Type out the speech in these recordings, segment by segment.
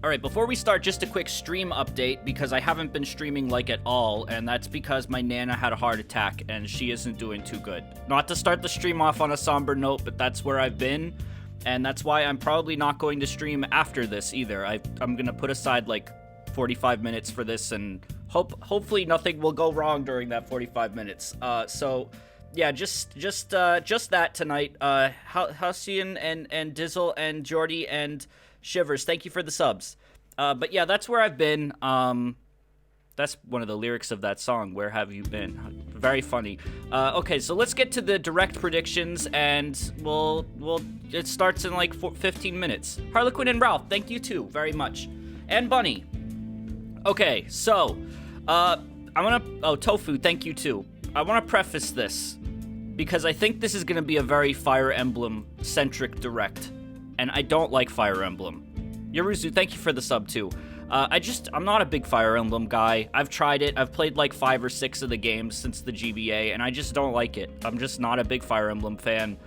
All right, before we start, just a quick stream update because I haven't been streaming like at all, and that's because my Nana had a heart attack and she isn't doing too good. Not to start the stream off on a somber note, but that's where I've been, and that's why I'm probably not going to stream after this either. I'm gonna put aside like 45 minutes for this, and hopefully nothing will go wrong during that 45 minutes. So yeah, just that tonight. Halcyon and Dizzle and Jordy and Shivers, thank you for the subs. But yeah, that's where I've been. That's one of the lyrics of that song, Where Have You Been? Very funny. Okay, so let's get to the direct predictions, and it starts in like 15 minutes. Harlequin and Ralph, thank you too, very much. And Bunny. Okay, so, Tofu, thank you too. I want to preface this, because I think this is going to be a very Fire Emblem-centric direct. And I don't like Fire Emblem. Yaruzu, thank you for the sub, too. I'm not a big Fire Emblem guy. I've tried it. I've played like 5 or 6 of the games since the GBA, and I just don't like it. I'm just not a big Fire Emblem fan.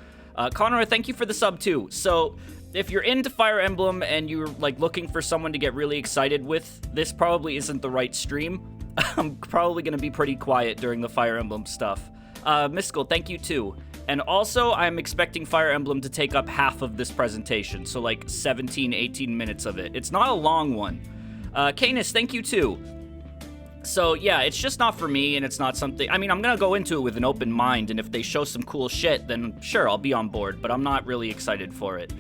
Connor, thank you for the sub, too. So, if you're into Fire Emblem and you're like looking for someone to get really excited with, this probably isn't the right stream. I'm probably going to be pretty quiet during the Fire Emblem stuff. Mystical, thank you, too. And also, I'm expecting Fire Emblem to take up half of this presentation, so like 17, 18 minutes of it. It's not a long one. Canis, thank you too. So yeah, it's just not for me, and it's not something... I mean, I'm gonna go into it with an open mind, and if they show some cool shit, then sure, I'll be on board, but I'm not really excited for it.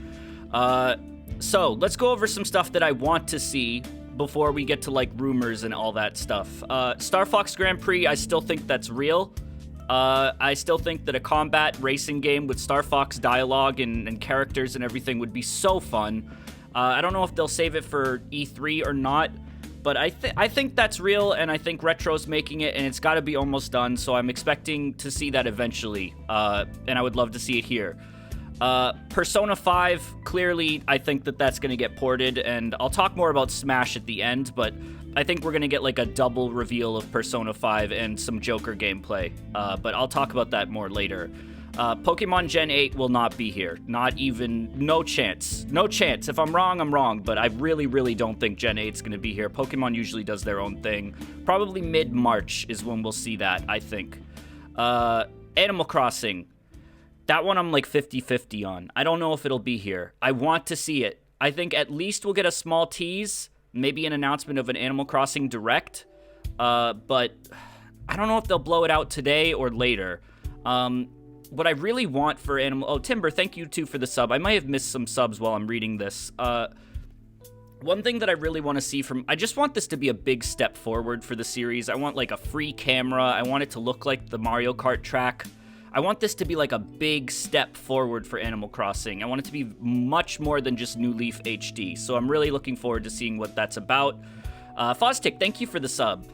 So, let's go over some stuff that I want to see before we get to like rumors and all that stuff. Star Fox Grand Prix, I still think that's real. I still think that a combat racing game with Star Fox dialogue and characters and everything would be so fun. I don't know if they'll save it for E3 or not, but I think that's real, and I think Retro's making it, and it's got to be almost done, so I'm expecting to see that eventually, and I would love to see it here. Persona 5, clearly, I think that that's going to get ported, and I'll talk more about Smash at the end, but I think we're going to get like a double reveal of Persona 5 and some Joker gameplay, but I'll talk about that more later. Pokemon Gen 8 will not be here. No chance. No chance. If I'm wrong, I'm wrong, but I really, really don't think Gen 8's going to be here. Pokemon usually does their own thing. Probably mid-March is when we'll see that, I think. Animal Crossing. That one I'm like 50-50 on. I don't know if it'll be here. I want to see it. I think at least we'll get a small tease, maybe an announcement of an Animal Crossing Direct, but I don't know if they'll blow it out today or later. What I really want for Timber, thank you too for the sub. I might have missed some subs while I'm reading this. One thing that I really want to see I just want this to be a big step forward for the series. I want like a free camera. I want it to look like the Mario Kart track. I want this to be like a big step forward for Animal Crossing. I want it to be much more than just New Leaf HD. So I'm really looking forward to seeing what that's about. Foztic, thank you for the sub.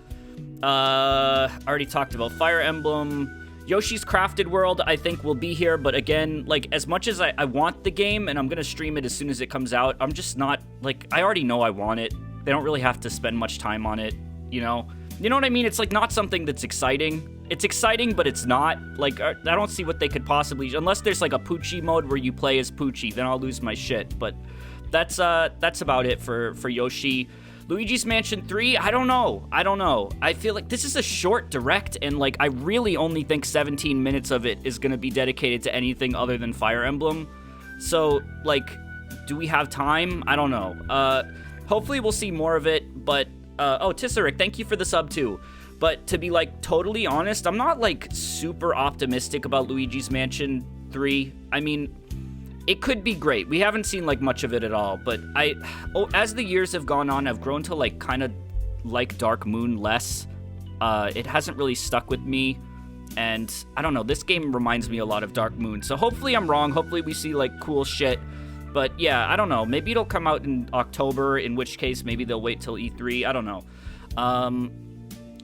Already talked about Fire Emblem. Yoshi's Crafted World, I think, will be here, but again, like, as much as I want the game, and I'm gonna stream it as soon as it comes out, I'm just not, like, I already know I want it. They don't really have to spend much time on it, you know? You know what I mean? It's, like, not something that's exciting. It's exciting, but it's not. Like, I don't see what they could possibly... Unless there's, like, a Poochie mode where you play as Poochie, then I'll lose my shit. But that's about it for Yoshi. Luigi's Mansion 3, I don't know. I feel like this is a short direct, and, like, I really only think 17 minutes of it is going to be dedicated to anything other than Fire Emblem. So, like, do we have time? I don't know. Hopefully we'll see more of it, but... Tisseric, thank you for the sub, too. But to be, like, totally honest, I'm not, like, super optimistic about Luigi's Mansion 3. I mean... It could be great. We haven't seen, like, much of it at all, but as the years have gone on, I've grown to, like, kind of like Dark Moon less. It hasn't really stuck with me, and I don't know, this game reminds me a lot of Dark Moon, so hopefully I'm wrong. Hopefully we see, like, cool shit, but yeah, I don't know. Maybe it'll come out in October, in which case maybe they'll wait till E3. I don't know.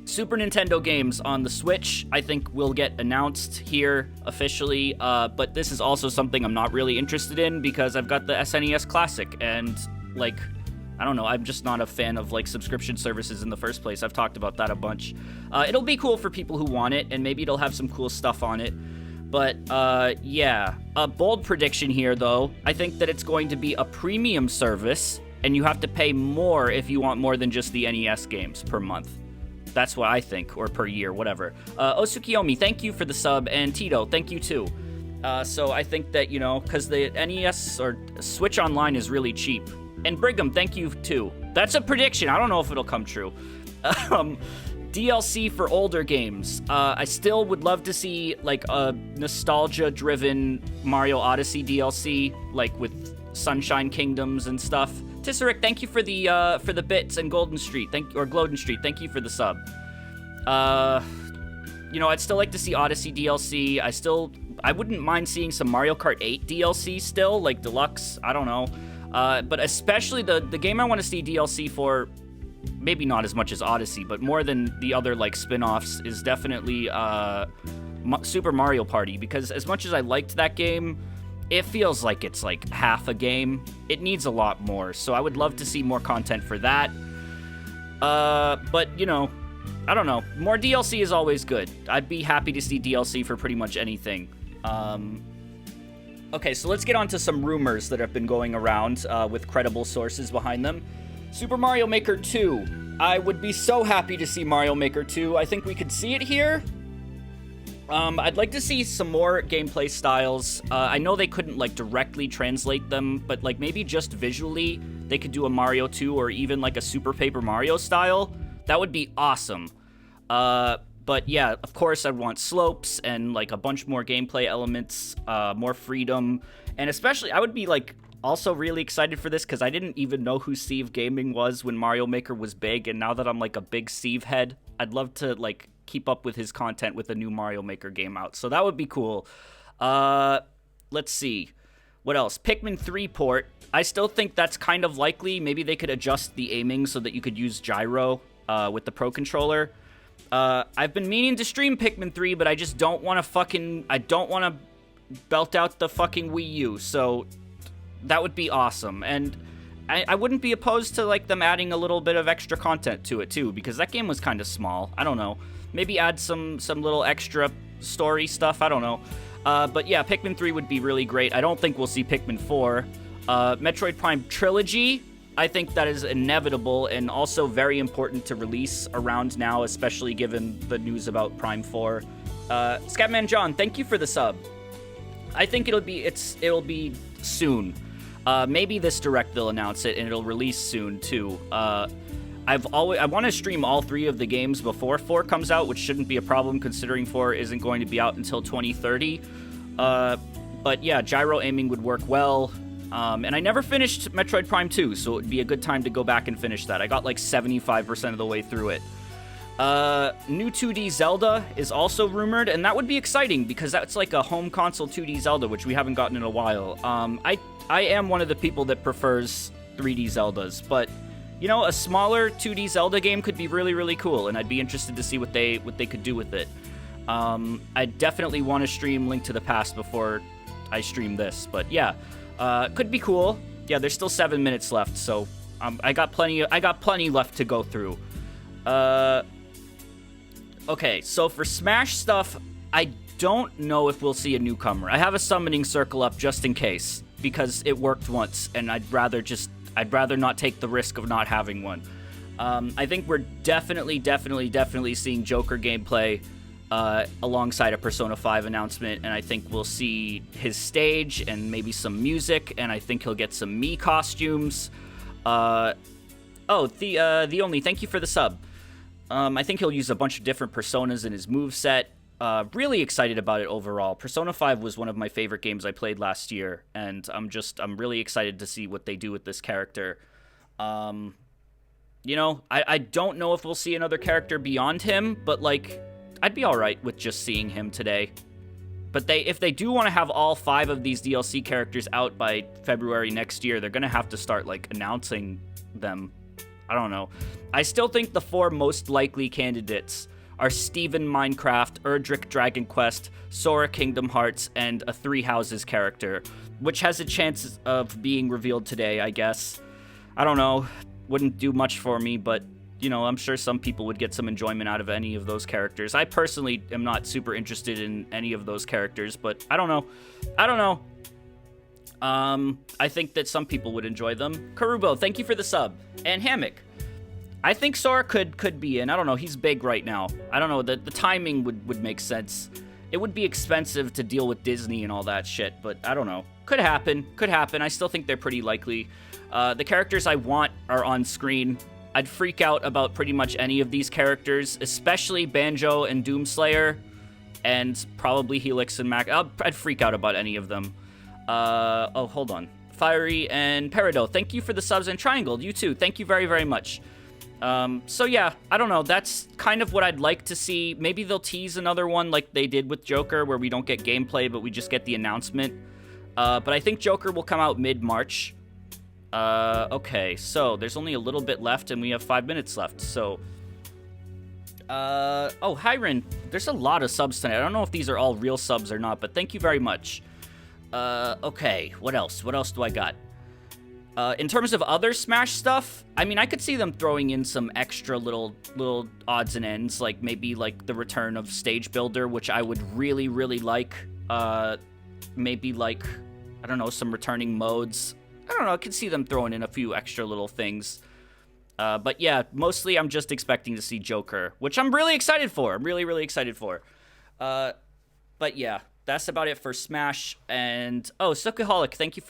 Super Nintendo games on the Switch, I think, will get announced here officially, but this is also something I'm not really interested in because I've got the SNES Classic, and, like, I don't know, I'm just not a fan of, like, subscription services in the first place. I've talked about that a bunch. It'll be cool for people who want it, and maybe it'll have some cool stuff on it, but, yeah. A bold prediction here, though. I think that it's going to be a premium service and you have to pay more if you want more than just the NES games per month. That's what I think, or per year, whatever. Osukiyomi, thank you for the sub, and Tito, thank you too. So I think that, because the NES or Switch Online is really cheap. And Brigham, thank you too. That's a prediction. I don't know if it'll come true. DLC for older games. I still would love to see like a nostalgia-driven Mario Odyssey DLC, like with Sunshine Kingdoms and stuff. Tisseric, thank you for the bits and Golden Street, Glowden Street. Thank you for the sub. I'd still like to see Odyssey DLC. I wouldn't mind seeing some Mario Kart 8 DLC still, like Deluxe. I don't know. But especially the game I want to see DLC for, maybe not as much as Odyssey, but more than the other like spin-offs, is definitely Super Mario Party, because as much as I liked that game, it feels like it's like half a game. It needs a lot more, so I would love to see more content for that. But, I don't know. More DLC is always good. I'd be happy to see DLC for pretty much anything. Okay, so let's get on to some rumors that have been going around with credible sources behind them. Super Mario Maker 2. I would be so happy to see Mario Maker 2. I think we could see it here. I'd like to see some more gameplay styles. I know they couldn't, like, directly translate them, but, like, maybe just visually they could do a Mario 2 or even, like, a Super Paper Mario style. That would be awesome. But, yeah, of course, I'd want slopes and, like, a bunch more gameplay elements, more freedom, and especially, I would be, like, also really excited for this, because I didn't even know who Steve Gaming was when Mario Maker was big, and now that I'm, like, a big Steve head, I'd love to, like, keep up with his content with a new Mario Maker game out. So that would be cool. Let's see. What else? Pikmin 3 port. I still think that's kind of likely. Maybe they could adjust the aiming so that you could use gyro with the Pro Controller. I've been meaning to stream Pikmin 3, but I just don't want to I don't want to belt out the fucking Wii U. So that would be awesome. And I wouldn't be opposed to, like, them adding a little bit of extra content to it, too, because that game was kind of small. I don't know. Maybe add some little extra story stuff. I don't know. But yeah, Pikmin 3 would be really great. I don't think we'll see Pikmin 4. Metroid Prime Trilogy, I think that is inevitable and also very important to release around now, especially given the news about Prime 4. Scatman John, thank you for the sub. I think it'll be soon. Maybe this Direct they'll announce it and it'll release soon too. I want to stream all 3 of the games before 4 comes out, which shouldn't be a problem considering 4 isn't going to be out until 2030. But yeah, gyro aiming would work well. And I never finished Metroid Prime 2, so it would be a good time to go back and finish that. I got like 75% of the way through it. New 2D Zelda is also rumored, and that would be exciting because that's like a home console 2D Zelda, which we haven't gotten in a while. I am one of the people that prefers 3D Zeldas, but a smaller 2D Zelda game could be really, really cool, and I'd be interested to see what they could do with it. I definitely want to stream Link to the Past before I stream this, but yeah, could be cool. Yeah, there's still 7 minutes left, so I got plenty left to go through. Okay, so for Smash stuff, I don't know if we'll see a newcomer. I have a summoning circle up just in case, because it worked once, and I'd rather not take the risk of not having one. I think we're definitely seeing Joker gameplay alongside a Persona 5 announcement, and I think we'll see his stage and maybe some music, and I think he'll get some Mii costumes. The Only, thank you for the sub. I think he'll use a bunch of different personas in his moveset. Really excited about it overall. Persona 5 was one of my favorite games I played last year, and I'm really excited to see what they do with this character. I don't know if we'll see another character beyond him, but, like, I'd be alright with just seeing him today. But if they do want to have all 5 of these DLC characters out by February next year, they're gonna have to start, like, announcing them. I don't know. I still think the 4 most likely candidates are Steven Minecraft, Erdrick Dragon Quest, Sora Kingdom Hearts, and a Three Houses character, which has a chance of being revealed today, I guess. I don't know. Wouldn't do much for me, but, I'm sure some people would get some enjoyment out of any of those characters. I personally am not super interested in any of those characters, but I don't know. I think that some people would enjoy them. Karubo, thank you for the sub. And Hammock. I think Sora could be in. I don't know. He's big right now. I don't know. The timing would make sense. It would be expensive to deal with Disney and all that shit, but I don't know. Could happen. Could happen. I still think they're pretty likely. The characters I want are on screen. I'd freak out about pretty much any of these characters, especially Banjo and Doomslayer, and probably Helix and Mac. I'd freak out about any of them. Oh, hold on. Fiery and Peridot, thank you for the subs, and Triangle, you too. Thank you very, very much. So yeah, I don't know. That's kind of what I'd like to see. Maybe they'll tease another one like they did with Joker, where we don't get gameplay, but we just get the announcement. But I think Joker will come out mid-March. Okay, so there's only a little bit left, and we have 5 minutes left, so... oh, Hiren, there's a lot of subs tonight. I don't know if these are all real subs or not, but thank you very much. Okay, what else? What else do I got? In terms of other Smash stuff, I mean, I could see them throwing in some extra little odds and ends, like maybe like the return of Stage Builder, which I would really, really like. Maybe like, I don't know, some returning modes. I don't know, I could see them throwing in a few extra little things. But yeah, mostly I'm just expecting to see Joker, which I'm really excited for. I'm really, really excited for. But yeah, that's about it for Smash. And, oh, Sukaholic, thank you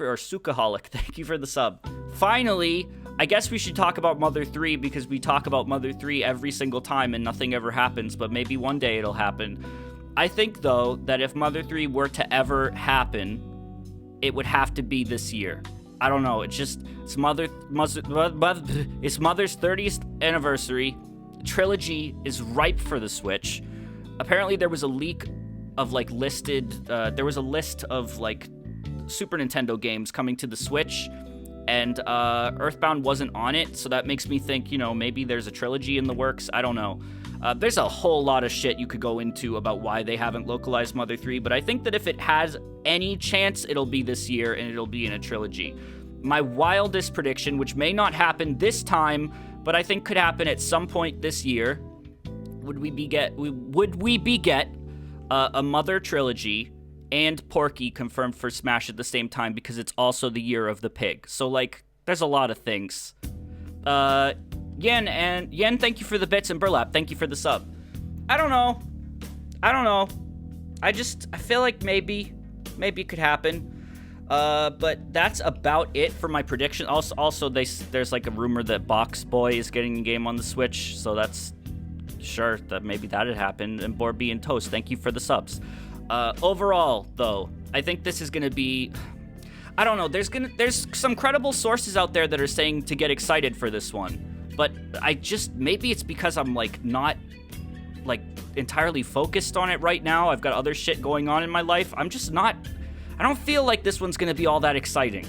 for the sub. Finally, I guess we should talk about Mother 3, because we talk about Mother 3 every single time and nothing ever happens, but maybe one day it'll happen. I think, though, that if Mother 3 were to ever happen, it would have to be this year. I don't know, it's Mother's 30th anniversary. The trilogy is ripe for the Switch. Apparently there was a leak of like there was a list of like Super Nintendo games coming to the Switch, and Earthbound wasn't on it, so that makes me think, you know, maybe there's a trilogy in the works. I don't know. There's a whole lot of shit you could go into about why they haven't localized Mother 3, but I think that if it has any chance, it'll be this year, and it'll be in a trilogy. My wildest prediction, which may not happen this time, but I think could happen at some point this year, would we get a Mother trilogy and Porky confirmed for Smash at the same time, because it's also the year of the pig. So, like, there's a lot of things. Yen, thank you for the bits, and Burlap, thank you for the sub. I don't know. I feel like maybe it could happen. But that's about it for my prediction. Also, there's like a rumor that Box Boy is getting a game on the Switch, so that's sure that maybe that'd happen. And Borby and Toast, thank you for the subs. Overall, though, I think this is gonna be, I don't know. There's some credible sources out there that are saying to get excited for this one, but maybe it's because I'm like not like entirely focused on it right now. I've got other shit going on in my life. I don't feel like this one's gonna be all that exciting.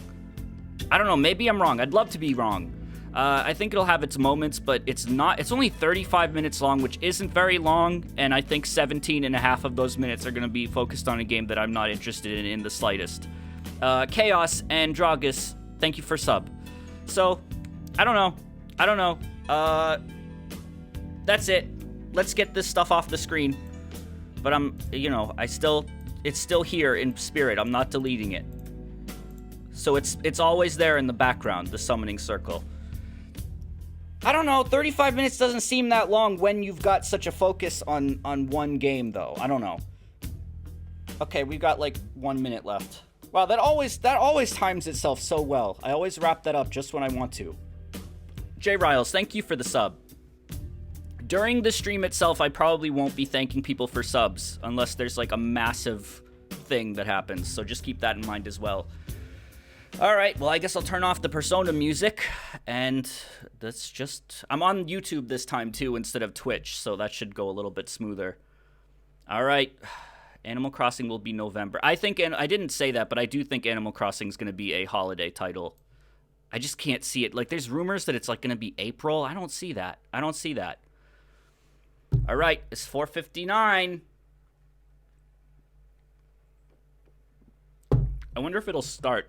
I don't know, maybe I'm wrong. I'd love to be wrong. I think it'll have its moments, but it's not. It's only 35 minutes long, which isn't very long, and I think 17 and a half of those minutes are gonna be focused on a game that I'm not interested in the slightest. Chaos and Dragus, thank you for sub. So, I don't know. That's it. Let's get this stuff off the screen. But it's still here in spirit. I'm not deleting it. So it's always there in the background, the summoning circle. I don't know, 35 minutes doesn't seem that long when you've got such a focus on one game, though. I don't know. Okay, we've got like 1 minute left. Wow, that always times itself so well. I always wrap that up just when I want to. Jay Riles, thank you for the sub. During the stream itself, I probably won't be thanking people for subs unless there's like a massive thing that happens, so just keep that in mind as well. Alright, well, I guess I'll turn off the Persona music, and I'm on YouTube this time too instead of Twitch, so that should go a little bit smoother. Alright, Animal Crossing will be November. I didn't say that, but I do think Animal Crossing is going to be a holiday title. I just can't see it. Like, there's rumors that it's like going to be April. I don't see that. Alright, it's 4:59. I wonder if it'll start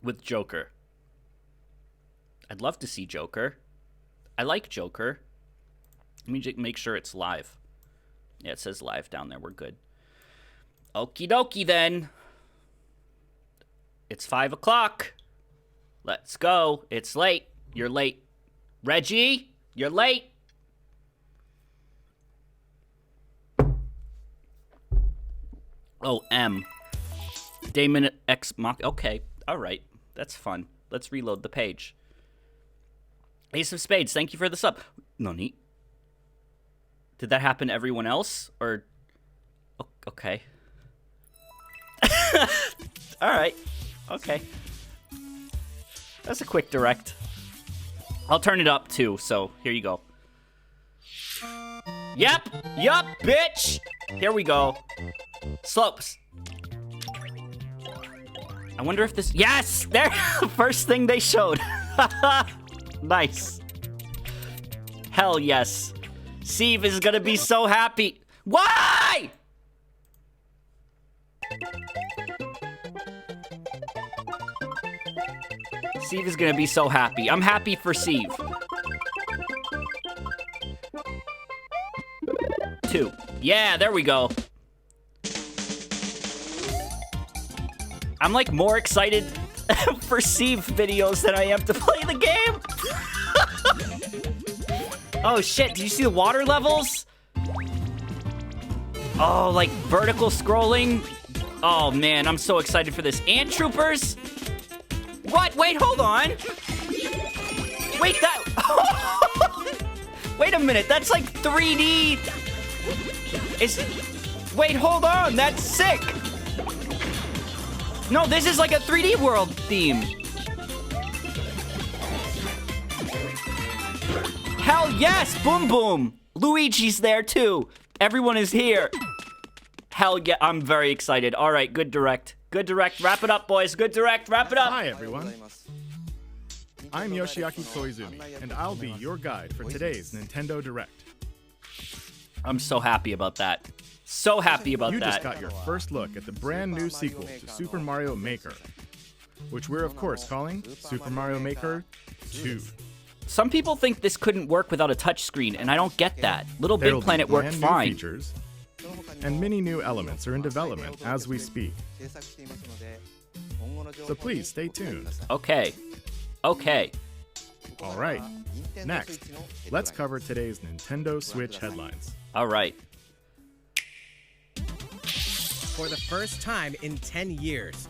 with Joker. I'd love to see Joker. I like Joker. Let me just make sure it's live. Yeah, it says live down there. We're good. Okie dokie then. It's 5 o'clock. Let's go. It's late. You're late. Reggie, you're late. Oh, M. Damon X Mock. Okay, all right. That's fun. Let's reload the page. Ace of Spades, thank you for the sub. Nani? Did that happen to everyone else? Or... Okay. All right. Okay. That's a quick direct. I'll turn it up, too, so here you go. Yep, bitch! Here we go. Slopes. I wonder if this... Yes! There! First thing they showed. Nice. Hell yes. Steve is gonna be so happy. Why? Steve is gonna be so happy. I'm happy for Steve. 2. Yeah, there we go. I'm like more excited for Steve videos than I am to play the game. Oh shit, did you see the water levels? Oh, like vertical scrolling. Oh man, I'm so excited for this. Ant troopers? What? Wait, hold on. Wait, that... Wait a minute, that's like 3D. Wait, hold on, that's sick. No, this is like a 3D world theme. Hell yes, boom boom. Luigi's there too. Everyone is here. Hell yeah, I'm very excited. All right, good direct. Good direct. Wrap it up, boys. Good direct. Wrap it up. Hi, everyone. I'm Yoshiaki Koizumi, and I'll be your guide for today's Nintendo Direct. I'm so happy about that. So happy about You that. just got your first look at the brand new sequel to Super Mario Maker, which we're of course calling Super Mario Maker 2. Some people think this couldn't work without a touchscreen, and I don't get that. Little Big There'll Planet be worked brand new fine. features, and many new elements are in development as we speak. So please stay tuned. Okay. Okay. All right, next, let's cover today's Nintendo Switch headlines. All right. For the first time in 10 years,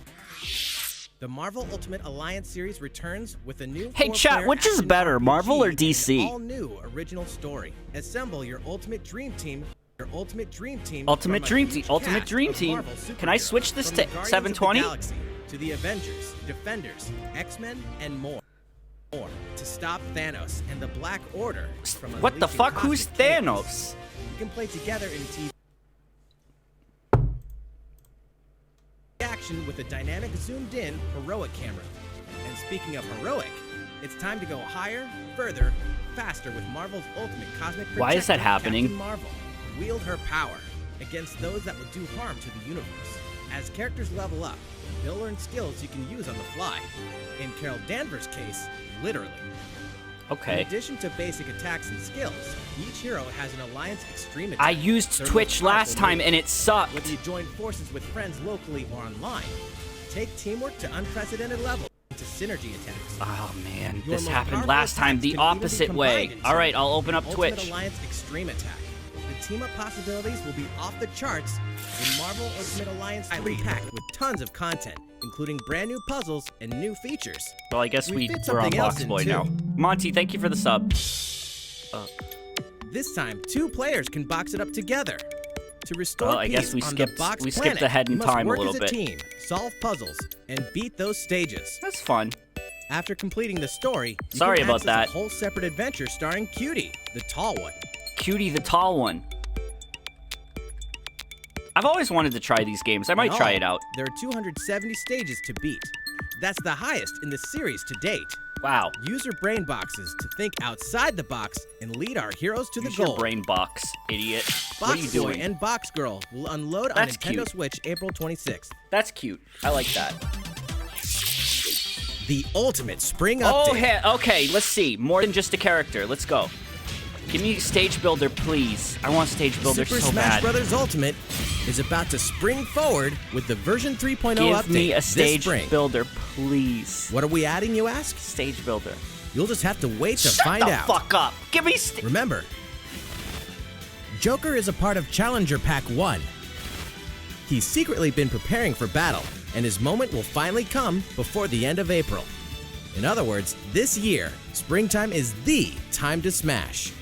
the Marvel Ultimate Alliance series returns with a new Hey, chat, which is action better, RPG Marvel or and DC? an all-new original story. Assemble your Ultimate Dream Team. Your Ultimate Dream Team. Ultimate from a Dream huge Team. Ultimate cast Dream of Team. Marvel Can I superheroes, switch this from to the Guardians of the 720? Galaxy to the Avengers, Defenders, X-Men, and more. To stop Thanos and the Black Order from What the unleashing fuck? Who's cosmic chaos. Thanos? You can play together in TV action with a dynamic zoomed-in heroic camera. And speaking of heroic, it's time to go higher, further, faster with Marvel's ultimate cosmic Why is that protector, happening? Captain Marvel. Wield her power against those that would do harm to the universe. As characters level up, they'll learn skills you can use on the fly. In Carol Danvers' case, literally. Okay. In addition to basic attacks and skills, each hero has an Alliance extreme attack. I used their Twitch most last powerful time move. and it sucked. Whether you join forces with friends locally or online, take teamwork to unprecedented levels into synergy attacks. Oh man, Your this most happened powerful last time attacks the can even be opposite way. combined into All right, I'll open up Ultimate Twitch. Alliance Extreme Attack. The team-up possibilities will be off the charts in Marvel Ultimate Alliance 3 packed with tons of content, including brand new puzzles and new features. Well, I guess We fit we're on something else Box in, Boy too. now. Monty, thank you for the sub. This time, 2 players can box it up together. To restore Well, I guess peace we on skipped- the box we skipped planet, ahead in you must time a work little as bit. team, solve puzzles, and beat those stages. That's fun. After completing the story, you Sorry can about access that. a whole separate adventure starring Cutie, the tall one. Cutie the tall one. I've always wanted to try these games. I might In try all, it out. There are 270 stages to beat. That's the highest in the series to date. Wow. Use your brain boxes to think outside the box and lead our heroes to the Use goal. your brain box, idiot. Box What are you Boy doing? and Box Girl will unload That's on Nintendo cute. Switch April 26th. That's cute. I like that. The ultimate spring Oh, update. okay. Let's see. More than just a character. Let's go. Give me Stage Builder, please. I want Stage Builder Super so Smash bad. Bros. Ultimate is about to spring forward with the version 3.0 update Give me a this Stage spring. Builder, please. What are we adding, you ask? Stage Builder. You'll just have to wait to Shut find the out. fuck up. Give me Remember, Joker is a part of Challenger Pack 1. He's secretly been preparing for battle, and his moment will finally come before the end of April. In other words, this year, springtime is the time to smash.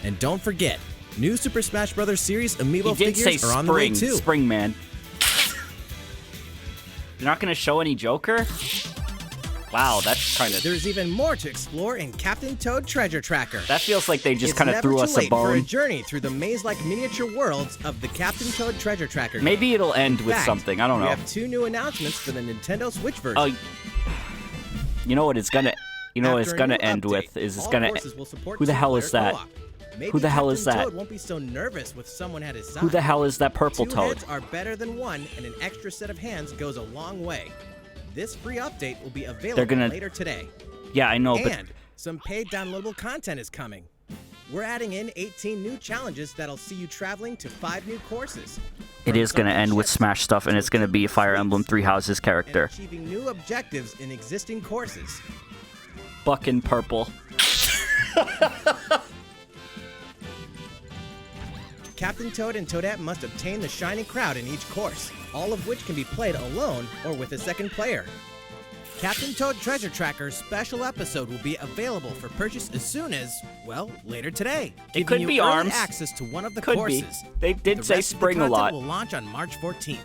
And don't forget, new Super Smash Bros. Series amiibo He did say figures are on the way spring. too. Spring, man. You're not going to show any Joker? Wow, that's kind of... There's even more to explore in Captain Toad Treasure Tracker. That feels like they just It's kind of never threw too us a late for a bone. journey through the maze-like miniature worlds of the Captain Toad Treasure Tracker. Maybe it'll end In with fact, something. I don't know. We have 2 new announcements for the Nintendo Switch version. Oh, you know what it's gonna... You know what it's After a gonna new end update, with? Is it's all gonna... courses will support Who the hell is two-player that? co-op. Maybe Who the hell is Captain that? Toad won't be so nervous with someone at his side. Who the hell is that purple 2 toad? heads are better than 1, and an extra set of hands goes a long way. This free update will be available later today. Yeah, I know, but... And some paid downloadable content is coming. We're adding in 18 new challenges that'll see you traveling to 5 new courses. It is going to From end with ships Smash stuff, and it's going to be Fire Emblem Three Houses and character. achieving new objectives in existing courses. Bucking purple. Captain Toad and Toadette must obtain the Shining Crowd in each course, all of which can be played alone or with a second player. Captain Toad Treasure Tracker's special episode will be available for purchase as soon as, well, later today. It giving could you be early ARMS. access to one of the Could courses. be. They did The say rest of the spring a content lot. will launch on March 14th.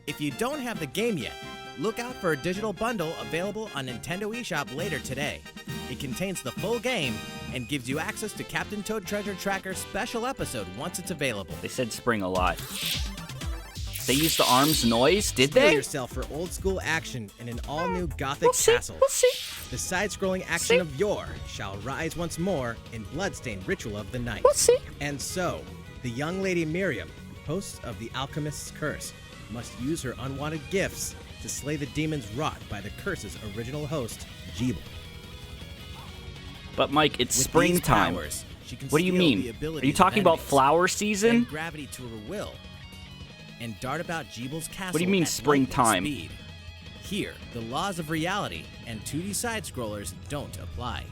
If you don't have the game yet, look out for a digital bundle available on Nintendo eShop later today. It contains the full game and gives you access to Captain Toad Treasure Tracker's special episode once it's available. They said spring a lot. They used the ARMS noise, did Feel they? yourself for old school action in an all new gothic We'll see. castle. We'll see. The side-scrolling action of yore shall rise once more in Bloodstained Ritual of the Night. We'll see. And so, the young lady Miriam, host of the Alchemist's Curse, must use her unwanted gifts to slay the demons wrought by the curse's original host, Jeeble. But Mike, it's With springtime. these powers, she can What do you steal the mean? Are abilities you talking of about enemies, flower bend season? gravity to her will, and dart about Jeeble's castle. What do you mean at lightning springtime? Speed. Here, the laws of reality and 2D side-scrollers don't apply.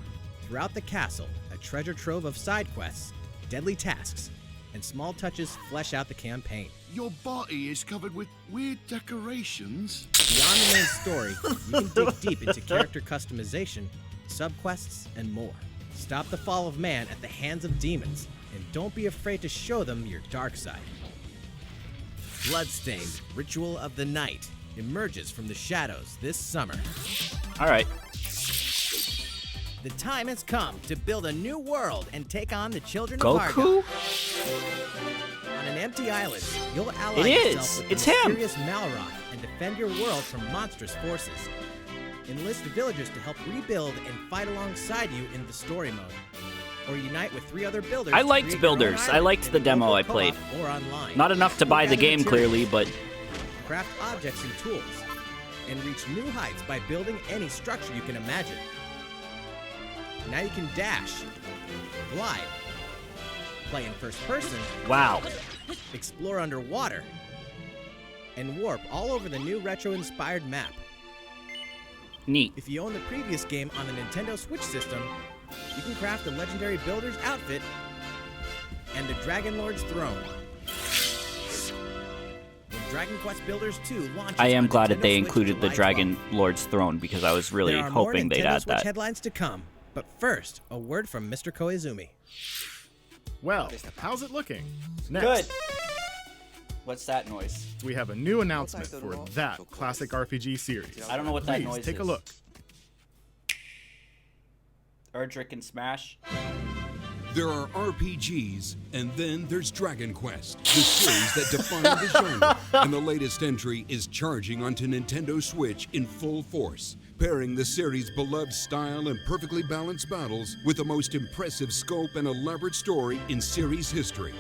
Throughout the castle, a treasure trove of side quests, deadly tasks, and small touches flesh out the campaign. Your body is covered with weird decorations. Beyond the main story, you can dig deep into character customization, subquests, and more. Stop the fall of man at the hands of demons, and don't be afraid to show them your dark side. Bloodstained Ritual of the Night emerges from the shadows this summer. All right. The time has come to build a new world and take on the children of Goku? Argon. On an empty island, you'll ally It is. yourself with It's the him. mysterious Malroth and defend your world from monstrous forces. Enlist villagers to help rebuild and fight alongside you in the story mode. Or unite with 3 other builders. I to liked create your own builders. I island liked in the demo local I played. co-op Or online. Not enough to buy the Gather game, materials, clearly, but craft objects and tools, and reach new heights by building any structure you can imagine. Now you can dash, glide, play in first person, wow. explore underwater, and warp all over the new retro-inspired map. Neat. If you own the previous game on the Nintendo Switch system, you can craft the legendary Builder's outfit and the Dragon Lord's throne. When Dragon Quest Builders 2 launches I am on glad that Nintendo they Switch included the July Dragon 12th. Lord's throne because I was really There are more hoping they'd Nintendo add Switch that. headlines to come, but first, a word from Mr. Koizumi. Well, how's it looking? Next, Good. What's that noise? we have a new announcement for that classic RPG series. I don't know what that Please noise take is. a look. Erdrick and Smash. There are RPGs, and then there's Dragon Quest, the series that defined the genre. And the latest entry is charging onto Nintendo Switch in full force, pairing the series' beloved style and perfectly balanced battles with the most impressive scope and elaborate story in series history.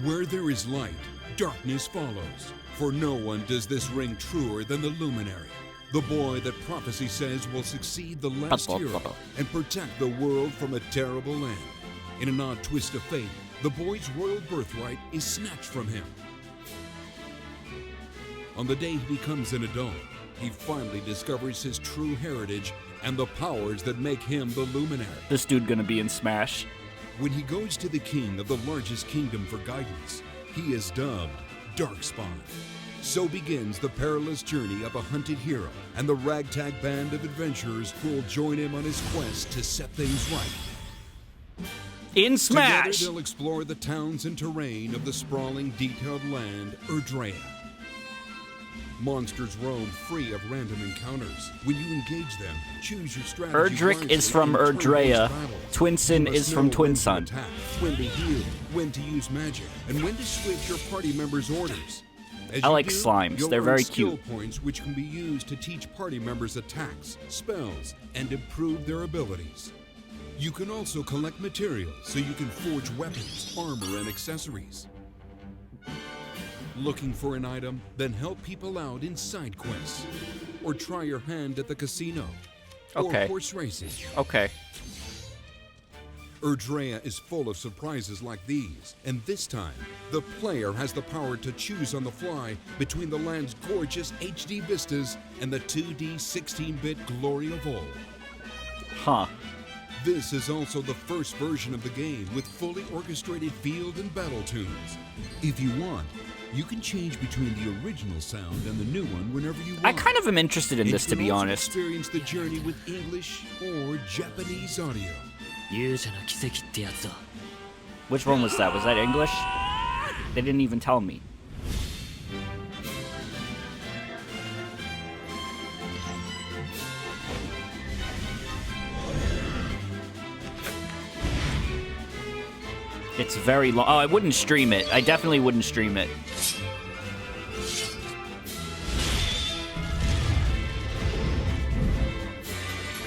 Where there is light, darkness follows. For no one does this ring truer than the Luminary, the boy that prophecy says will succeed the last hero and protect the world from a terrible end. In an odd twist of fate, the boy's royal birthright is snatched from him. On the day he becomes an adult, he finally discovers his true heritage and the powers that make him the luminary. This dude gonna be in Smash. When he goes to the king of the largest kingdom for guidance, he is dubbed Darkspawn. So begins the perilous journey of a hunted hero and the ragtag band of adventurers who will join him on his quest to set things right. In Smash! Together they'll explore the towns and terrain of the sprawling, detailed land, Erdrea. Monsters roam free of random encounters. When you engage them, choose your strategy. Erdrick is from Erdrea. Twinson is from Twinsun. When to heal, when to use magic, and when to switch your party members' orders. As I you like do, slimes. you'll They're earn very skill cute. points which can be used to teach party members attacks, spells, and improve their abilities. You can also collect materials so you can forge weapons, armor, and accessories. Looking for an item? Then help people out in side quests. Or try your hand at the casino. Okay. Or horse racing. Okay. Erdrea is full of surprises like these, and this time, the player has the power to choose on the fly between the land's gorgeous HD vistas and the 2D 16-bit glory of old. Huh. This is also the first version of the game with fully orchestrated field and battle tunes. If you want, you can change between the original sound and the new one whenever you want. I kind of am interested in And this, you to can be also honest. experience the journey with English or Japanese audio. Which one was that? Was that English? They didn't even tell me. It's very long. Oh, I wouldn't stream it. I definitely wouldn't stream it.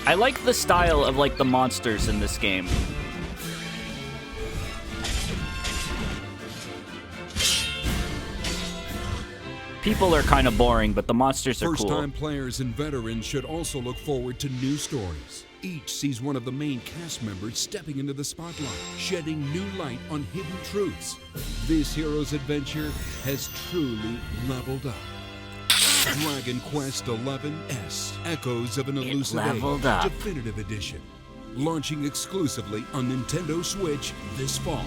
I like the style of, like, the monsters in this game. People are kind of boring, but the monsters are cool. First-time players and veterans should also look forward to new stories. Each sees one of the main cast members stepping into the spotlight, shedding new light on hidden truths. This hero's adventure has truly leveled up. Dragon Quest XI-S, Echoes of an Elusive leveled Age, up. Definitive Edition. Launching exclusively on Nintendo Switch this fall.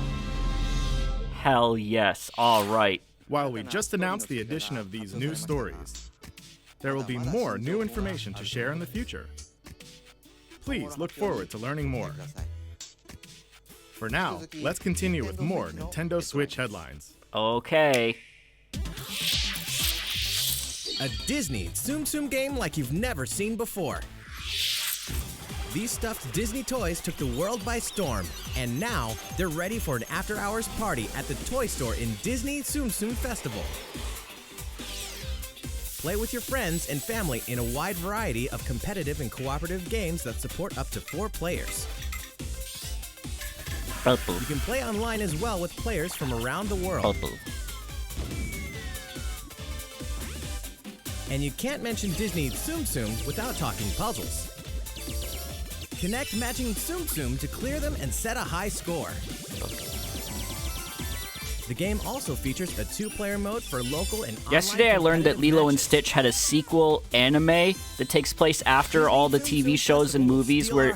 Hell yes. All right. While we just announced the addition of these new stories, there will be more new information to share in the future. Please look forward to learning more. For now, let's continue with more Nintendo Switch headlines. Okay. A Disney Tsum Tsum game like you've never seen before. These stuffed Disney toys took the world by storm, and now they're ready for an after-hours party at the toy store in Disney Tsum Tsum Festival. Play with your friends and family in a wide variety of competitive and cooperative games that support up to 4 players. Purple. You can play online as well with players from around the world. Purple. And you can't mention Disney Tsum Tsum without talking puzzles. Connect matching Tsum Tsum to clear them and set a high score. The game also features a 2-player mode for local and online. Yesterday I learned that competitive Lilo and matches. Stitch had a sequel anime that takes place after all the TV shows and movies where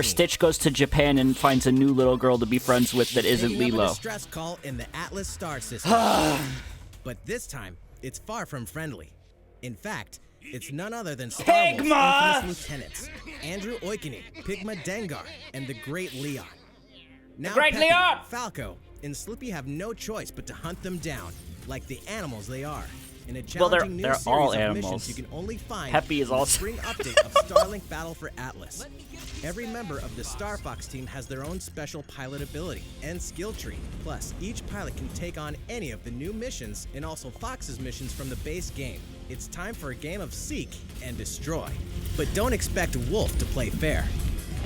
Stitch goes to Japan and finds a new little girl to be friends with that isn't Taking up a Lilo. distress call in the Atlas star system. But this time, it's far from friendly. In fact, it's none other than Star Wars' Pigma! infamous lieutenants, Andrew Oikini, Pigma Dengar, and the Great Leon. Now Great Peppy, Leon! Falco, and Slippy have no choice but to hunt them down, like the animals they are. In a Well, challenging new they're series all of animals. missions you can only find Peppy is in the also- spring update of Starlink Battle for Atlas. Every member of the Star Fox team has their own special pilot ability and skill tree. Plus, each pilot can take on any of the new missions and also Fox's missions from the base game. It's time for a game of seek and destroy. But don't expect Wolf to play fair.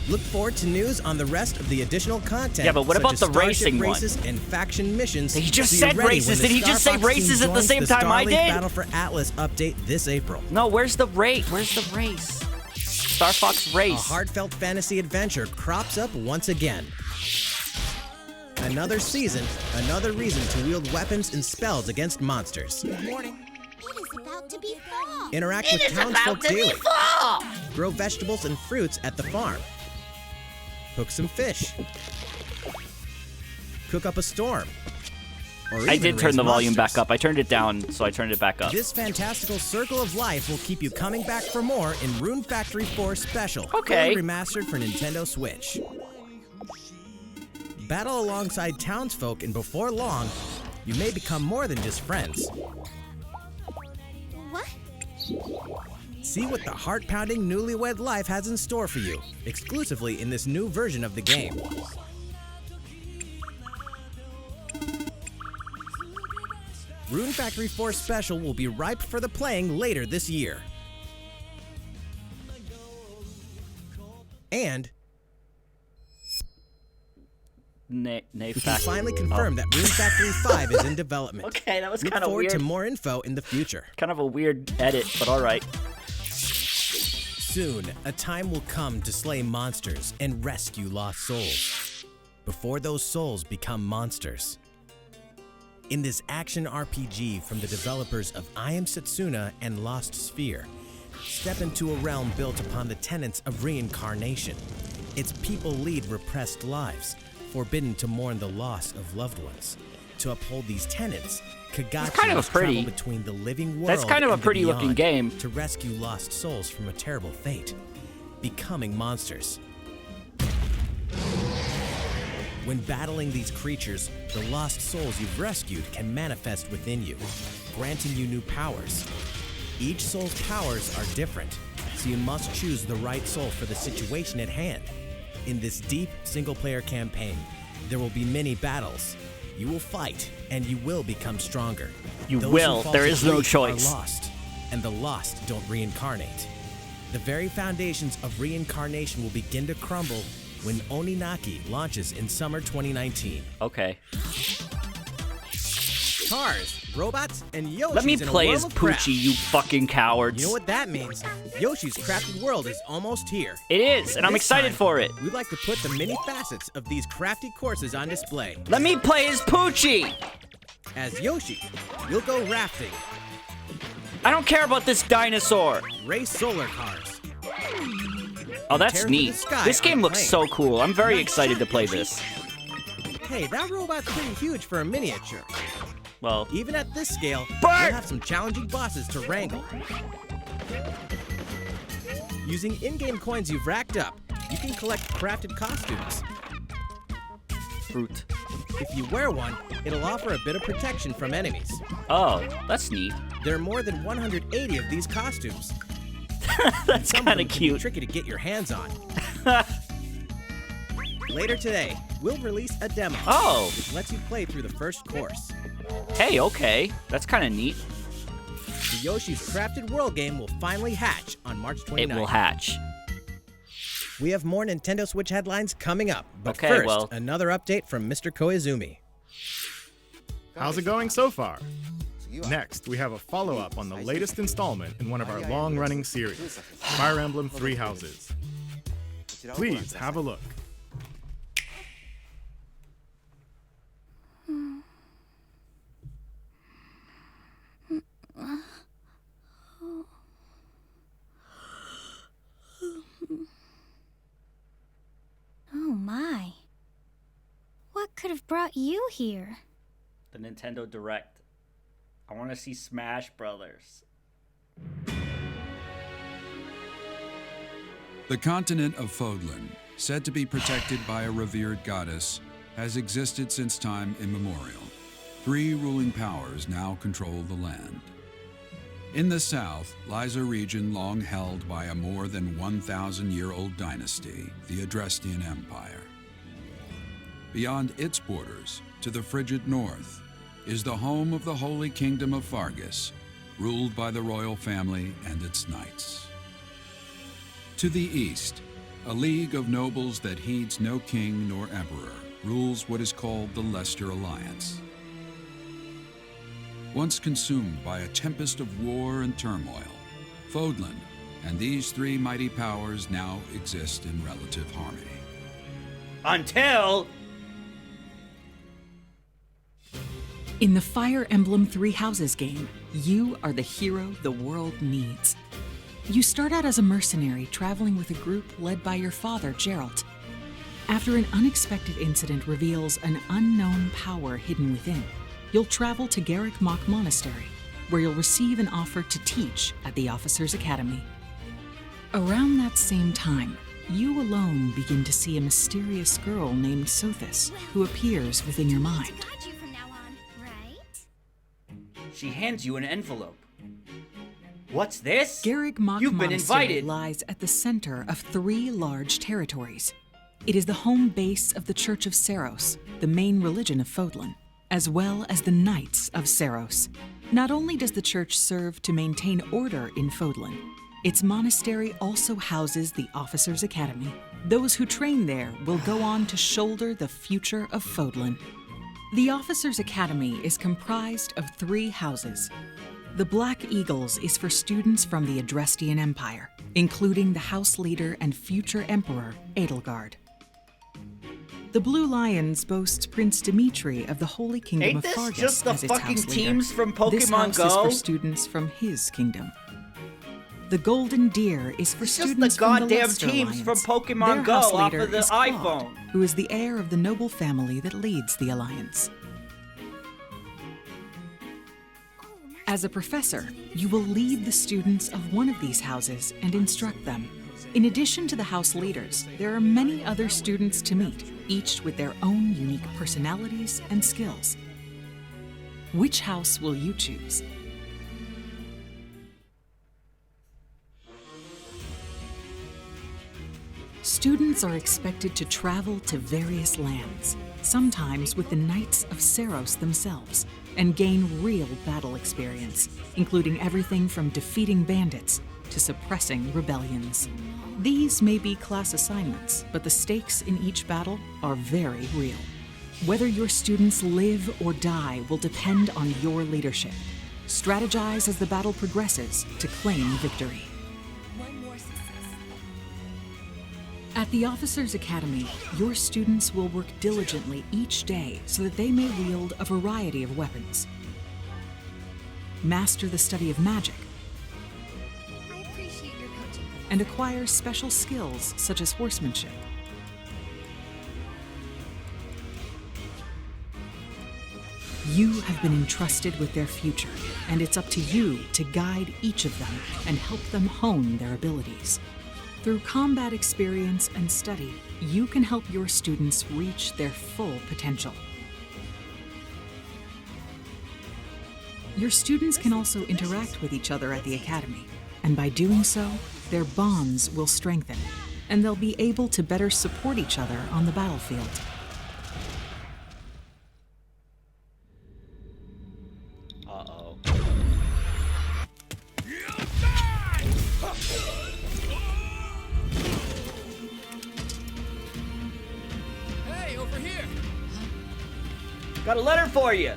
Look forward to news on the rest of the additional content. Yeah, but what such about as the Starship racing one? races and faction missions. He just so you're said ready races. when the Did he just Star say Fox team races at the joins same time I Starlink did? Battle for Atlas update this April. No, where's the race? Where's the race? Star Fox A Race. heartfelt fantasy adventure crops up once again. Another season, another reason to wield weapons and spells against monsters. It is about to be fall. Interact with townsfolk daily. Grow vegetables and fruits at the farm. Cook some fish. Cook up a storm. Or I even did turn raise the volume monsters. back up. I turned it down, so I turned it back up. This fantastical circle of life will keep you coming back for more in Rune Factory 4 Special, Okay. fully remastered for Nintendo Switch. Battle alongside townsfolk, and before long, you may become more than just friends. What? See what the heart-pounding newlywed life has in store for you, exclusively in this new version of the game. Rune Factory 4 Special will be ripe for the playing later this year. And we can finally confirm that Rune Factory 5 is in development. Okay, that was Look kind of forward weird. to more info in the future. Kind of a weird edit, but all right. Soon, a time will come to slay monsters and rescue lost souls, before those souls become monsters. In this action RPG from the developers of I Am Setsuna and Lost Sphere, step into a realm built upon the tenets of reincarnation. Its people lead repressed lives, forbidden to mourn the loss of loved ones. To uphold these tenets, Kagachi kind of must a pretty- travel between the living world That's kind of a and the pretty looking beyond game. to rescue lost souls from a terrible fate, becoming monsters. When battling these creatures, the lost souls you've rescued can manifest within you, granting you new powers. Each soul's powers are different, so you must choose the right soul for the situation at hand. In this deep single-player campaign, there will be many battles. You will fight, and you will become stronger. You Those will. who fall There to is no grief choice. Are lost, and the lost don't reincarnate. The very foundations of reincarnation will begin to crumble when Oninaki launches in summer 2019. Okay. Cars, robots, and Yoshis Let me in a play world as of crap. Poochie, you fucking cowards. You know what that means? Yoshi's Crafted World is almost here. It is, and I'm This excited time, for it. We'd like to put the many facets of these crafty courses on display. Let me play as Poochie. As Yoshi, you'll go rafting, I don't care about this dinosaur. race solar cars, Oh, that's Tear through neat. the sky This on game a looks plane. so cool. I'm very Nice excited to shot, play Yoshi. this. Hey, that robot's pretty huge for a miniature. Well, Even at this scale, Bert! you'll have some challenging bosses to wrangle. Using in-game coins you've racked up, you can collect crafted costumes. fruit. If you wear one, it'll offer a bit of protection from enemies. Oh, that's neat. There are more than 180 of these costumes. That's Some kind them of can be cute. tricky to get your hands on. Later today, we'll release a demo, Oh, which lets you play through the first course. hey, okay. That's kind of neat. The Yoshi's Crafted World game will finally hatch on March 29th. It will hatch. We have more Nintendo Switch headlines coming up, but Okay, first, well- another update from Mr. Koizumi. How's it going so far? Next, we have a follow-up on the latest installment in one of our long-running series, Fire Emblem Three Houses. Please have a look. Oh my. What could have brought you here? The Nintendo Direct. I want to see Smash Brothers. The continent of Fodlan, said to be protected by a revered goddess, has existed since time immemorial. 3 ruling powers now control the land. In the south lies a region long held by a more than 1,000-year-old dynasty, the Adrestian Empire. Beyond its borders, to the frigid north, is the home of the Holy Kingdom of Fargus, ruled by the royal family and its knights. To the east, a league of nobles that heeds no king nor emperor rules what is called the Leicester Alliance. Once consumed by a tempest of war and turmoil, Fodlan and these three mighty powers now exist in relative harmony. Until... In the Fire Emblem Three Houses game, you are the hero the world needs. You start out as a mercenary traveling with a group led by your father, Geralt. After an unexpected incident reveals an unknown power hidden within, you'll travel to Garrick Mach Monastery, where you'll receive an offer to teach at the Officers' Academy. Around that same time, you alone begin to see a mysterious girl named Sothis, who appears within your mind. Got you from now on, right? She hands you an envelope. What's this? Garrick Mach You've been Monastery invited. lies at the center of three large territories. It is the home base of the Church of Seiros, the main religion of Fodlan, as well as the Knights of Seiros. Not only does the church serve to maintain order in Fodlan, its monastery also houses the Officers' Academy. Those who train there will go on to shoulder the future of Fodlan. The Officers' Academy is comprised of three houses. The Black Eagles is for students from the Adrestian Empire, including the house leader and future emperor, Edelgard. The Blue Lions boasts Prince Dimitri of the Holy Kingdom Ain't of this Fargus just the as its fucking house leader. teams from This Pokemon house is Go? for students from his kingdom. The Golden Deer is for It's just students the from the goddamn Leicester teams Alliance. from Pokemon Their Go house off leader of the is Claude, iPhone. who is the heir of the noble family that leads the Alliance. As a professor, you will lead the students of one of these houses and instruct them. In addition to the house leaders, there are many other students to meet, each with their own unique personalities and skills. Which house will you choose? Students are expected to travel to various lands, sometimes with the Knights of Seiros themselves, and gain real battle experience, including everything from defeating bandits to suppressing rebellions. These may be class assignments, but the stakes in each battle are very real. Whether your students live or die will depend on your leadership. Strategize as the battle progresses to claim victory. At the Officers' Academy, your students will work diligently each day so that they may wield a variety of weapons. Master the study of magic, I appreciate your coaching. and acquire special skills such as horsemanship. You have been entrusted with their future, and it's up to you to guide each of them and help them hone their abilities. Through combat experience and study, you can help your students reach their full potential. Your students can also interact with each other at the Academy, and by doing so, their bonds will strengthen, and they'll be able to better support each other on the battlefield. Uh-oh. Hey, over here! Got a letter for you.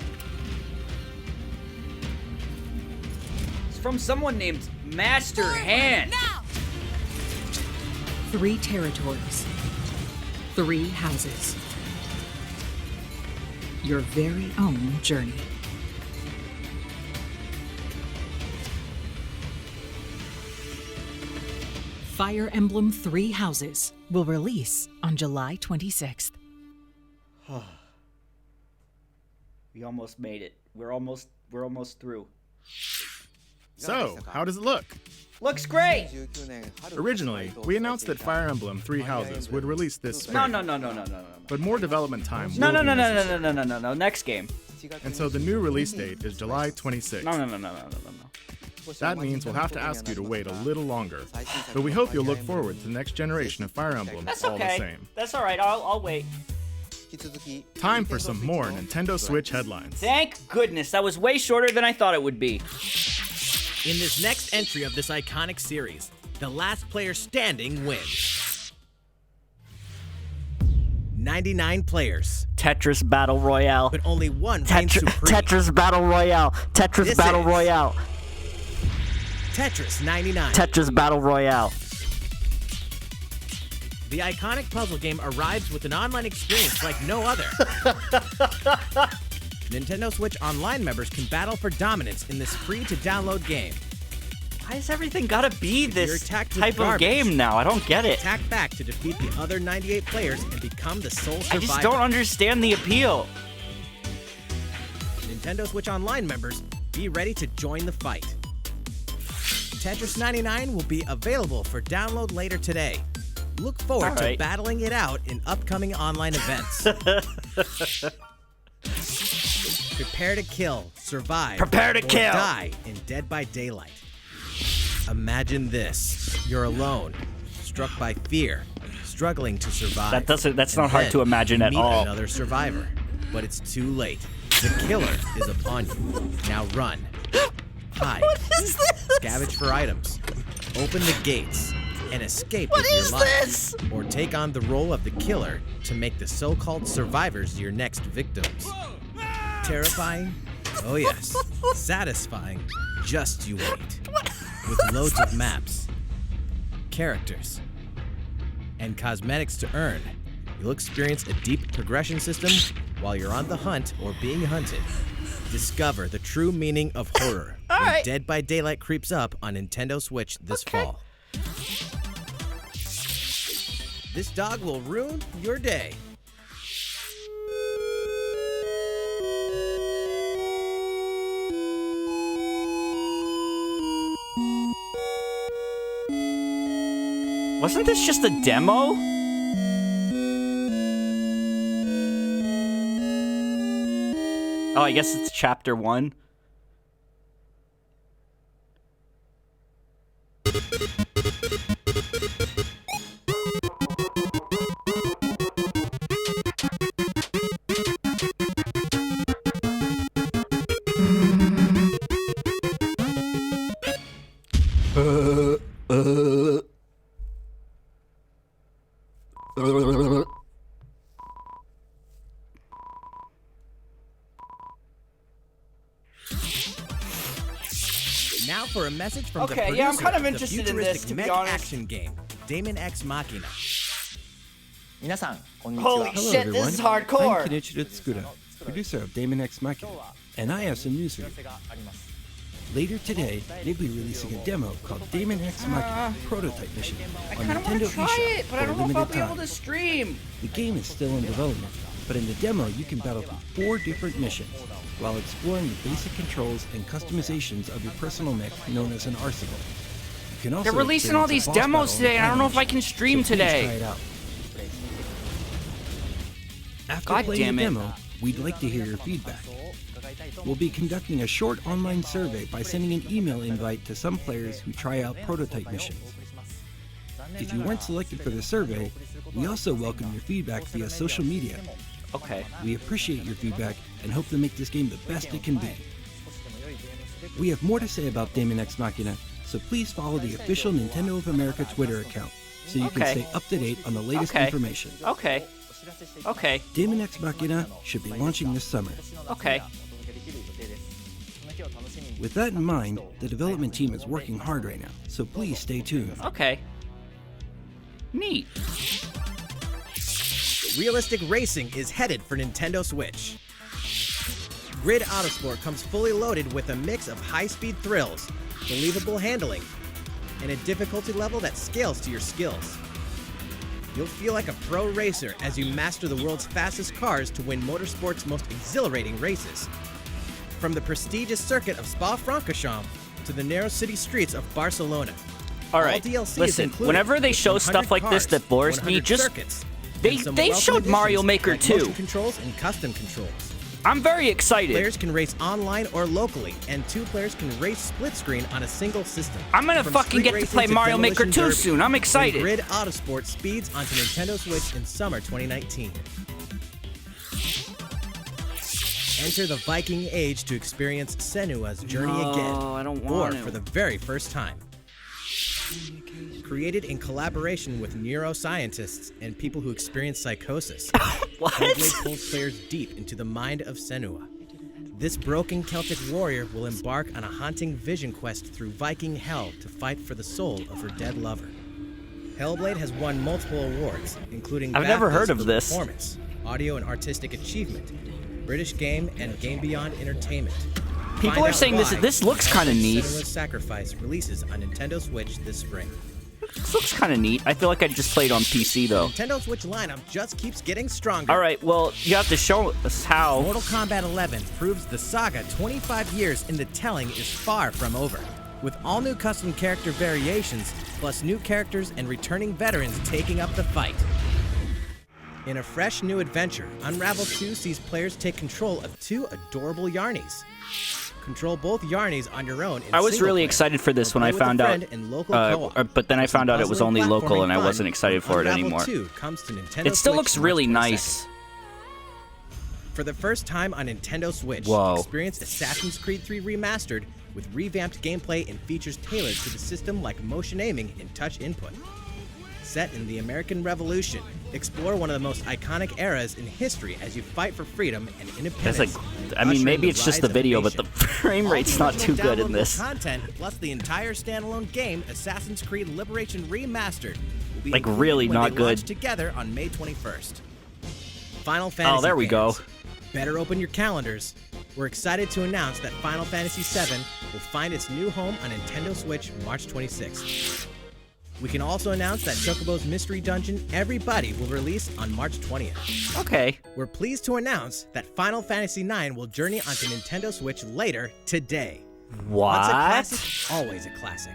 It's from someone named Master Hand. Now! 3 territories, 3 houses. Your very own journey. Fire Emblem 3 Houses will release on July 26th. We almost made it. We're almost through. So, how does it look? Looks great. Originally, we announced that Fire Emblem Three Houses would release this spring, No. but more development time No. will be necessary. No. Next game. And so the new release date is July 26th. No. That means we'll have to ask you to wait a little longer, but we hope you'll look forward to the next generation of Fire Emblem That's all the okay. same. That's all right. I'll wait. Time for some more Nintendo Switch headlines. Thank goodness. That was way shorter than I thought it would be. In this next entry of this iconic series, the last player standing wins. 99 players, Tetris Battle Royale. but only one reigns supreme. Tetris Battle Royale. Tetris This Battle is- Royale. Tetris 99. Tetris Battle Royale. The iconic puzzle game arrives with an online experience like no other. Nintendo Switch Online members can battle for dominance in this free-to-download game. Why is everything gotta be You're this attacked with type of garbage. game now? I don't get it. Attack back to defeat the other 98 players and become the sole survivor. I just don't understand the appeal. Nintendo Switch Online members, be ready to join the fight. Tetris 99 will be available for download later today. Look forward to battling it out in upcoming online events. Prepare to kill, survive, Prepare to or kill. die in Dead by Daylight. Imagine this. You're alone, struck by fear, struggling to survive. That's And not hard then to imagine you at meet all. Another survivor, but it's too late. The killer is upon you. Now run. Hide. What is this? Scavenge for items. Open the gates and escape What with your is life. this? Or take on the role of the killer to make the so-called survivors your next victims. Terrifying? Oh yes. Satisfying? Just you wait. With loads of maps, characters, and cosmetics to earn, you'll experience a deep progression system while you're on the hunt or being hunted. Discover the true meaning of horror when Dead by Daylight creeps up on Nintendo Switch this fall. This dog will ruin your day. Wasn't this just a demo? Oh, I guess it's chapter 1. Now for a message from the Okay, producer yeah, I'm kind of the interested in futuristic this, to be mech honest. action game, Damon X Machina. Holy Hello, shit, everyone. this is hardcore. I'm Kenichiro Tsukuda, producer of Damon X Machina, and I have some news for you. Later today, they'll be releasing a demo called Damon X Machina Prototype Mission on Nintendo eShop for a limited time. stream. The game is still in development, but in the demo you can battle through 4 different missions while exploring the basic controls and customizations of your personal mech known as an arsenal. You can also They're releasing all experience a these boss demos battle today, and I don't know if I animation, can stream so please today. try it out. After God playing damn the it. demo, we'd like to hear your feedback. We'll be conducting a short online survey by sending an email invite to some players who try out prototype missions. If you weren't selected for the survey, we also welcome your feedback via social media. Okay. We appreciate your feedback and hope to make this game the best it can be. We have more to say about Damon X Machina, so please follow the official Nintendo of America Twitter account so you can Okay. stay up to date on the latest Okay. information. Okay. Okay. Damon X Machina should be launching this summer. Okay. With that in mind, the development team is working hard right now, so please stay tuned. Okay. Neat. Realistic racing is headed for Nintendo Switch. Grid Autosport comes fully loaded with a mix of high-speed thrills, believable handling, and a difficulty level that scales to your skills. You'll feel like a pro racer as you master the world's fastest cars to win motorsport's most exhilarating races. From the prestigious circuit of Spa-Francorchamps to the narrow city streets of Barcelona. All right. DLC is Listen, included whenever they with show 100 stuff like this cars, that bores me, 100 just circuits, they and some they welcome showed Mario additions Maker like 2. motion controls and custom controls. I'm very excited. Players can race online or locally, and 2 players can race split screen on a single system. I'm gonna From fucking street get to racing play Mario Maker demolition 2 derby, soon. I'm bring excited. Grid Autosport speeds onto Nintendo Switch in summer 2019. Enter the Viking Age to experience Senua's journey again, I don't want or to. for the very first time. Created in collaboration with neuroscientists and people who experience psychosis, What? Hellblade pulls players deep into the mind of Senua. This broken Celtic warrior will embark on a haunting vision quest through Viking hell to fight for the soul of her dead lover. Hellblade has won multiple awards, including I've never heard of for this. Performance, Audio and Artistic Achievement, British Game, and Game Beyond Entertainment. People Find are out saying why this looks kind of neat. Senua's Sacrifice releases on Nintendo Switch this spring. This looks kind of neat. I feel like I just played on PC though. Nintendo Switch lineup just keeps getting stronger. All right, well, you have to show us how. Mortal Kombat 11 proves the saga 25 years in the telling is far from over. With all new custom character variations, plus new characters and returning veterans taking up the fight. In a fresh new adventure, Unravel 2 sees players take control of 2 adorable Yarnies. Control both Yarnies on your own. I was really excited for this when I found out, but then I found out it was only local and I wasn't excited for it anymore. It still looks really nice. For the first time on Nintendo Switch, experience Assassin's Creed 3 Remastered with revamped gameplay and features tailored to the system like motion aiming and touch input. Set in the American Revolution, explore one of the most iconic eras in history as you fight for freedom and independence. I mean, maybe it's just the video, but the frame rate's not too good in this. Content plus the entire standalone game, Assassin's Creed Liberation Remastered, will be like really when not they good. launch together on May 21st. Final Fantasy. Oh, there we go. Better open your calendars. We're excited to announce that Final Fantasy VII will find its new home on Nintendo Switch March 26th. We can also announce that Chocobo's Mystery Dungeon Everybody will release on March 20th. Okay. We're pleased to announce that Final Fantasy IX will journey onto Nintendo Switch later today. What? Once a classic, always a classic.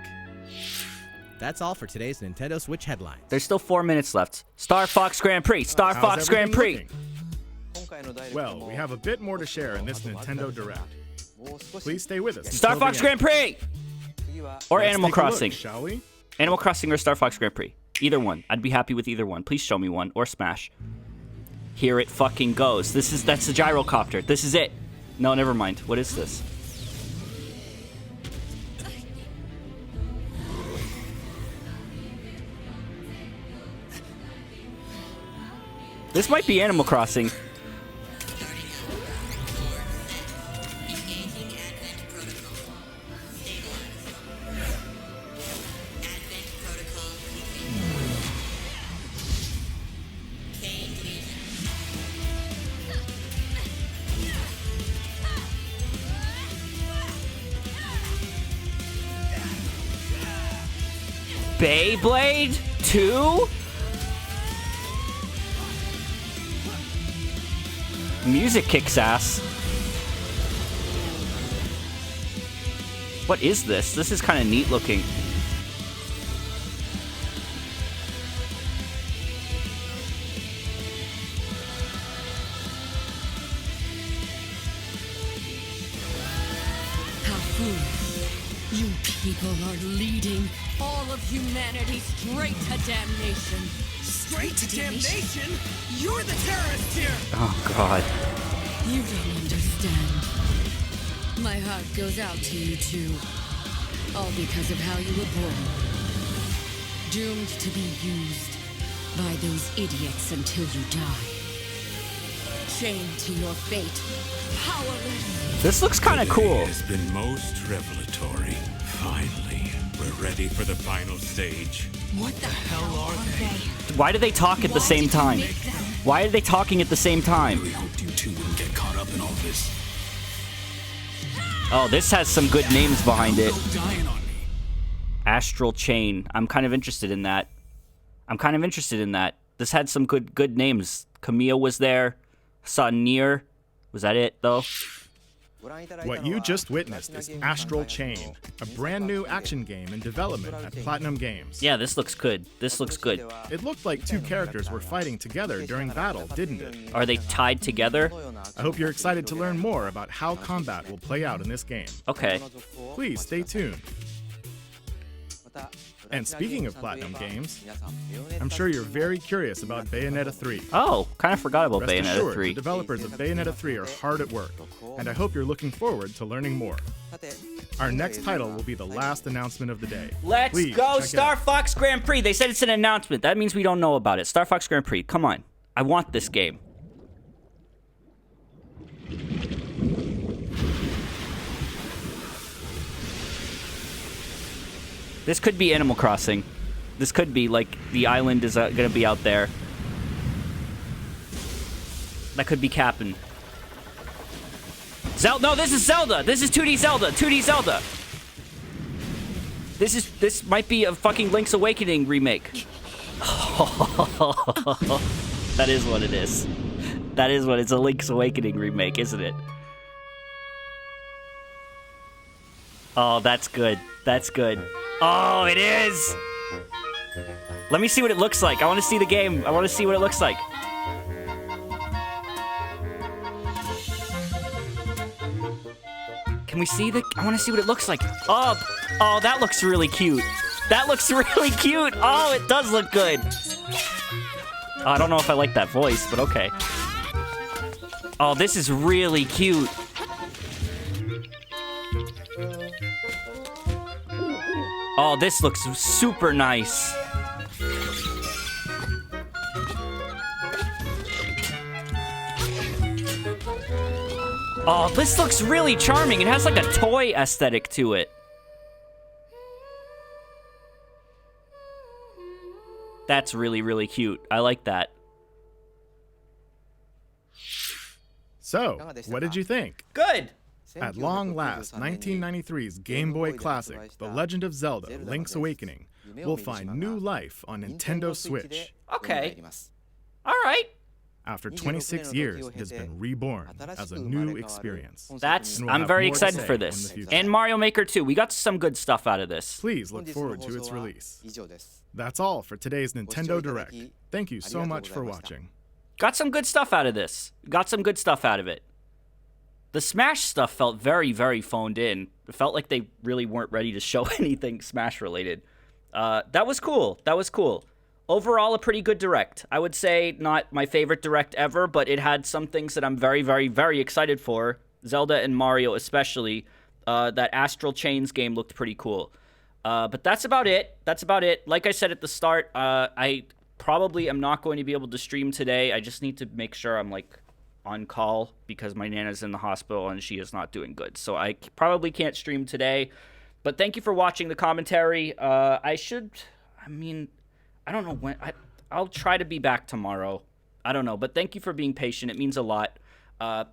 That's all for today's Nintendo Switch headlines. There's still 4 minutes left. Star Fox Grand Prix. Star Fox Grand Prix. Looking? Well, we have a bit more to share in this Nintendo Direct. Please stay with us. Star Fox Grand Prix! Or Let's Animal take a look, Crossing. shall we? Animal Crossing or Star Fox Grand Prix. Either one. I'd be happy with either one. Please show me one. Or Smash. Here it fucking goes. That's the gyrocopter. This is it. No, never mind. What is this? This might be Animal Crossing. Beyblade 2? Music kicks ass. What is this? This is kind of neat looking. How foolish. You people are leading all of humanity straight to damnation. Straight to damnation? You're the terrorist here! Oh, God. You don't understand. My heart goes out to you too. All because of how you were born. Doomed to be used by those idiots until you die. Chained to your fate. Powerless. This looks kind of cool. It has been most revelatory. Finally, we're ready for the final stage. What the hell are they? Why do they talk at the same time? Why are they talking at the same time? We hoped you two wouldn't get caught up in all this. Oh, this has some good names behind it. Astral Chain. I'm kind of interested in that. This had some good names. Camille was there. Saw Nier. Was that it, though? What you just witnessed is Astral Chain, a brand new action game in development at Platinum Games. Yeah, this looks good. This looks good. It looked like two characters were fighting together during battle, didn't it? Are they tied together? I hope you're excited to learn more about how combat will play out in this game. Okay. Please stay tuned. And speaking of Platinum Games, I'm sure you're very curious about Bayonetta 3. Oh, kind of forgot about Rest Bayonetta assured, 3. The developers of Bayonetta 3 are hard at work, and I hope you're looking forward to learning more. Our next title will be the last announcement of the day. Let's Please go check it Star out. Fox Grand Prix. They said it's an announcement. That means we don't know about it. Star Fox Grand Prix. Come on. I want this game. This could be Animal Crossing. This could be, like, the island is going to be out there. That could be Cap'n. No, this is Zelda! This is 2D Zelda! 2D Zelda! This might be a fucking Link's Awakening remake. That is what it is. That is what it's a Link's Awakening remake, isn't it? Oh, that's good. That's good. Oh, it is! Let me see what it looks like. I want to see the game. I want to see what it looks like. Can we see the... I want to see what it looks like. Oh, that looks really cute. That looks really cute. Oh, it does look good. I don't know if I like that voice, but okay. Oh, this is really cute. Oh, this looks super nice. Oh, this looks really charming. It has like a toy aesthetic to it. That's really, really cute. I like that. So, what did you think? Good! At long last, 1993's Game Boy classic, The Legend of Zelda: Link's Awakening, will find new life on Nintendo Switch. Okay. Alright. After 26 years, it has been reborn as a new experience. I'm very excited for this. And Mario Maker 2. We got some good stuff out of this. Please look forward to its release. That's all for today's Nintendo Direct. Thank you so much for watching. Got some good stuff out of this. Got some good stuff out of it. The Smash stuff felt very, very phoned in. It felt like they really weren't ready to show anything Smash related. That was cool. That was cool. Overall, a pretty good Direct. I would say not my favorite Direct ever, but it had some things that I'm very, very, very excited for. Zelda and Mario especially. That Astral Chains game looked pretty cool. But that's about it. That's about it. Like I said at the start, I probably am not going to be able to stream today. I just need to make sure I'm, like, on call because my Nana's in the hospital and she is not doing good. So I probably can't stream today. But thank you for watching the commentary. I don't know when. I'll try to be back tomorrow. I don't know. But thank you for being patient. It means a lot.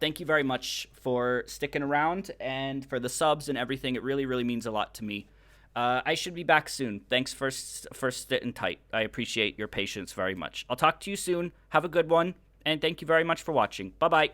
Thank you very much for sticking around and for the subs and everything. It really, really means a lot to me. I should be back soon. Thanks for sitting tight. I appreciate your patience very much. I'll talk to you soon. Have a good one. And thank you very much for watching. Bye-bye.